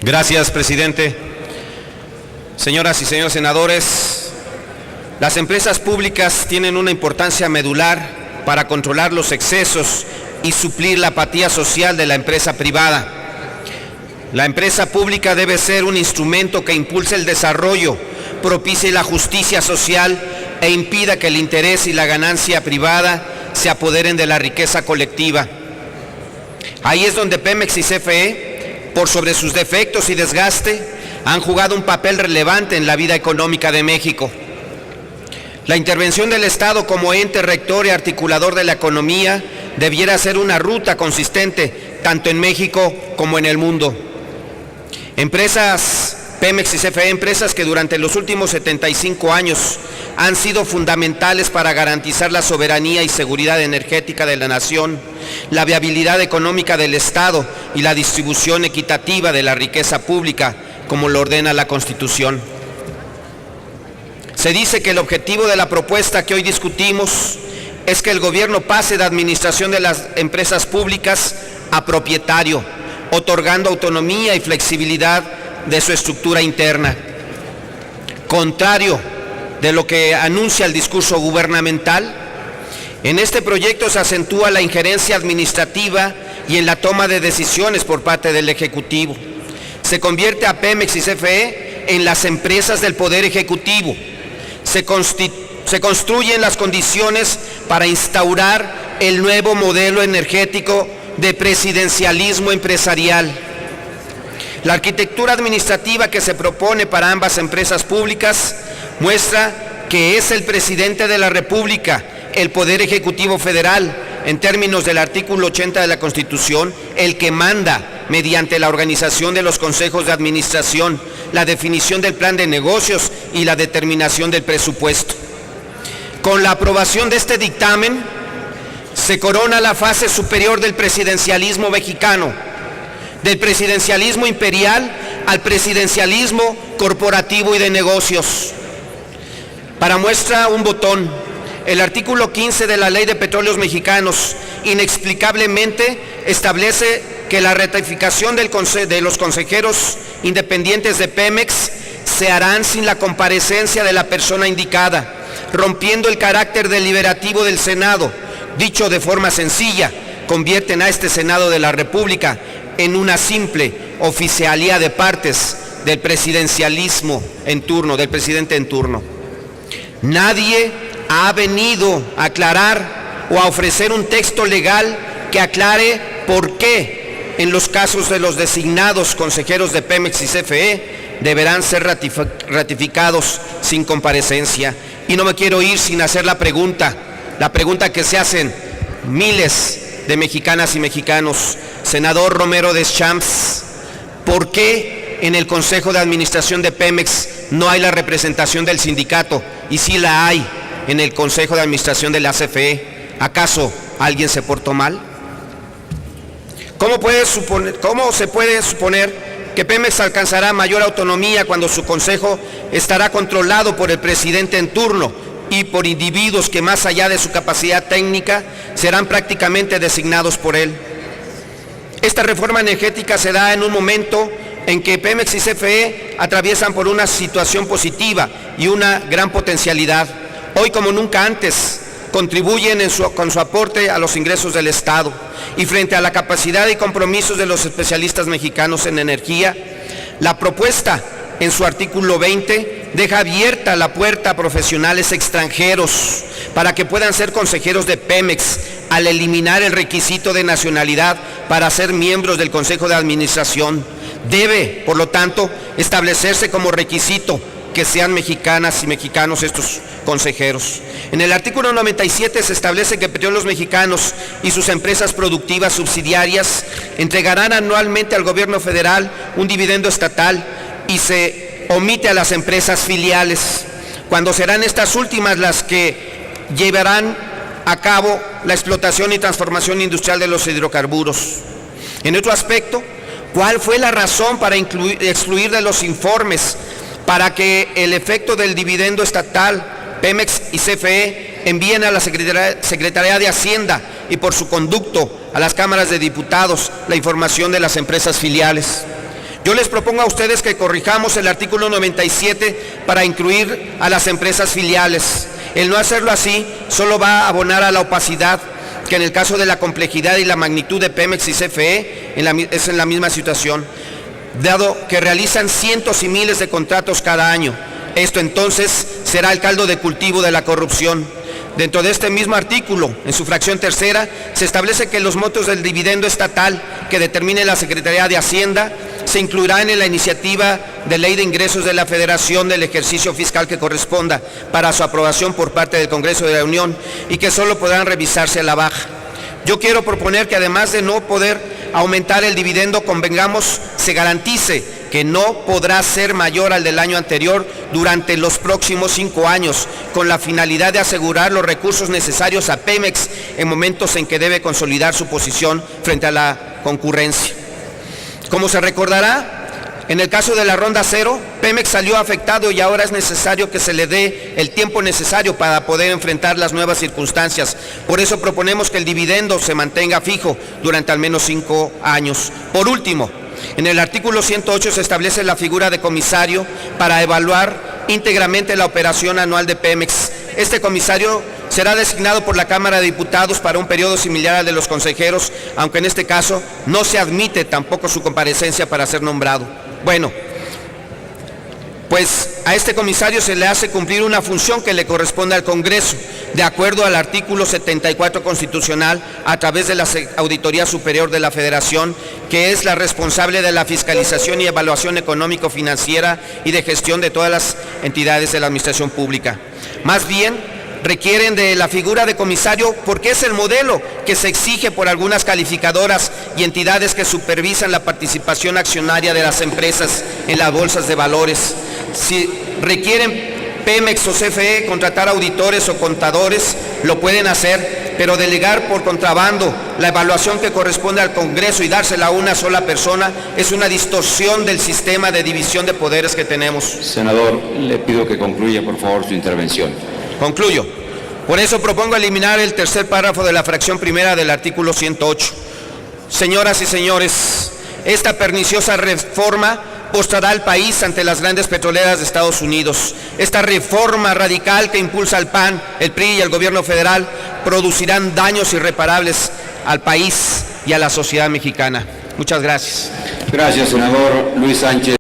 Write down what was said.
Gracias, presidente. Señoras y señores senadores, las empresas públicas tienen una importancia medular para controlar los excesos y suplir la apatía social de la empresa privada. La empresa pública debe ser un instrumento que impulse el desarrollo, propicie la justicia social e impida que el interés y la ganancia privada se apoderen de la riqueza colectiva. Ahí es donde Pemex y CFE, por sobre sus defectos y desgaste, han jugado un papel relevante en la vida económica de México. La intervención del Estado como ente rector y articulador de la economía debiera ser una ruta consistente tanto en México como en el mundo. Empresas Pemex y CFE, empresas que durante los últimos 75 años han sido fundamentales para garantizar la soberanía y seguridad energética de la nación, la viabilidad económica del Estado y la distribución equitativa de la riqueza pública, como lo ordena la Constitución. Se dice que el objetivo de la propuesta que hoy discutimos es que el gobierno pase de administración de las empresas públicas a propietario, otorgando autonomía y flexibilidad de su estructura interna. Contrario de lo que anuncia el discurso gubernamental, en este proyecto se acentúa la injerencia administrativa y en la toma de decisiones por parte del Ejecutivo. Se convierte a Pemex y CFE en las empresas del Poder Ejecutivo. Se construyen las condiciones para instaurar el nuevo modelo energético de presidencialismo empresarial. La arquitectura administrativa que se propone para ambas empresas públicas muestra que es el presidente de la República, el Poder Ejecutivo Federal, en términos del artículo 80 de la Constitución, el que manda mediante la organización de los consejos de administración, la definición del plan de negocios y la determinación del presupuesto. Con la aprobación de este dictamen, se corona la fase superior del presidencialismo mexicano, del presidencialismo imperial al presidencialismo corporativo y de negocios. Para muestra un botón, el artículo 15 de la Ley de Petróleos Mexicanos inexplicablemente establece que la ratificación de los consejeros independientes de Pemex se harán sin la comparecencia de la persona indicada, rompiendo el carácter deliberativo del Senado. Dicho de forma sencilla, convierten a este Senado de la República en una simple oficialía de partes del presidencialismo en turno, del presidente en turno. Nadie ha venido a aclarar o a ofrecer un texto legal que aclare por qué en los casos de los designados consejeros de Pemex y CFE deberán ser ratificados sin comparecencia. Y no me quiero ir sin hacer la pregunta que se hacen miles de mexicanas y mexicanos. Senador Romero Deschamps, ¿por qué en el Consejo de Administración de Pemex no hay la representación del sindicato y sí la hay en el Consejo de Administración de la CFE? ¿Acaso alguien se portó mal? ¿Cómo se puede suponer que Pemex alcanzará mayor autonomía cuando su consejo estará controlado por el presidente en turno y por individuos que, más allá de su capacidad técnica, serán prácticamente designados por él? Esta reforma energética se da en un momento en que Pemex y CFE atraviesan por una situación positiva y una gran potencialidad. Hoy, como nunca antes, contribuyen con su aporte a los ingresos del Estado, y frente a la capacidad y compromisos de los especialistas mexicanos en energía, la propuesta en su artículo 20 deja abierta la puerta a profesionales extranjeros para que puedan ser consejeros de Pemex, al eliminar el requisito de nacionalidad para ser miembros del Consejo de Administración. Debe, por lo tanto, establecerse como requisito que sean mexicanas y mexicanos estos consejeros. En el artículo 97 se establece que Petróleos Mexicanos y sus empresas productivas subsidiarias entregarán anualmente al gobierno federal un dividendo estatal, y se omite a las empresas filiales, cuando serán estas últimas las que llevarán a cabo la explotación y transformación industrial de los hidrocarburos. En otro aspecto, ¿cuál fue la razón para excluir de los informes para que el efecto del dividendo estatal Pemex y CFE envíen a la Secretaría de Hacienda y por su conducto a las cámaras de diputados la información de las empresas filiales. Yo les propongo a ustedes que corrijamos el artículo 97 para incluir a las empresas filiales. El no hacerlo así solo va a abonar a la opacidad, que en el caso de la complejidad y la magnitud de Pemex y CFE es en la misma situación, dado que realizan cientos y miles de contratos cada año. Esto entonces será el caldo de cultivo de la corrupción. Dentro de este mismo artículo, en su fracción tercera, se establece que los montos del dividendo estatal que determine la Secretaría de Hacienda se incluirán en la iniciativa de ley de ingresos de la Federación del ejercicio fiscal que corresponda para su aprobación por parte del Congreso de la Unión y que solo podrán revisarse a la baja. Yo quiero proponer que además de no poder aumentar el dividendo, convengamos, se garantice que no podrá ser mayor al del año anterior durante los próximos 5 años, con la finalidad de asegurar los recursos necesarios a Pemex en momentos en que debe consolidar su posición frente a la concurrencia. Como se recordará, en el caso de la Ronda Cero, Pemex salió afectado y ahora es necesario que se le dé el tiempo necesario para poder enfrentar las nuevas circunstancias. Por eso proponemos que el dividendo se mantenga fijo durante al menos 5 años. Por último, en el artículo 108 se establece la figura de comisario para evaluar íntegramente la operación anual de Pemex. Este comisario será designado por la Cámara de Diputados para un periodo similar al de los consejeros, aunque en este caso no se admite tampoco su comparecencia para ser nombrado. Bueno, pues a este comisario se le hace cumplir una función que le corresponde al Congreso, de acuerdo al artículo 74 constitucional, a través de la Auditoría Superior de la Federación, que es la responsable de la fiscalización y evaluación económico-financiera y de gestión de todas las entidades de la administración pública. Más bien, requieren de la figura de comisario porque es el modelo que se exige por algunas calificadoras y entidades que supervisan la participación accionaria de las empresas en las bolsas de valores. Si requieren Pemex o CFE contratar auditores o contadores, lo pueden hacer, pero delegar por contrabando la evaluación que corresponde al Congreso y dársela a una sola persona es una distorsión del sistema de división de poderes que tenemos. Senador, le pido que concluya, por favor, su intervención. Concluyo. Por eso propongo eliminar el tercer párrafo de la fracción primera del artículo 108. Señoras y señores, esta perniciosa reforma postrará al país ante las grandes petroleras de Estados Unidos. Esta reforma radical que impulsa el PAN, el PRI y el gobierno federal producirán daños irreparables al país y a la sociedad mexicana. Muchas gracias. Gracias, senador Luis Sánchez.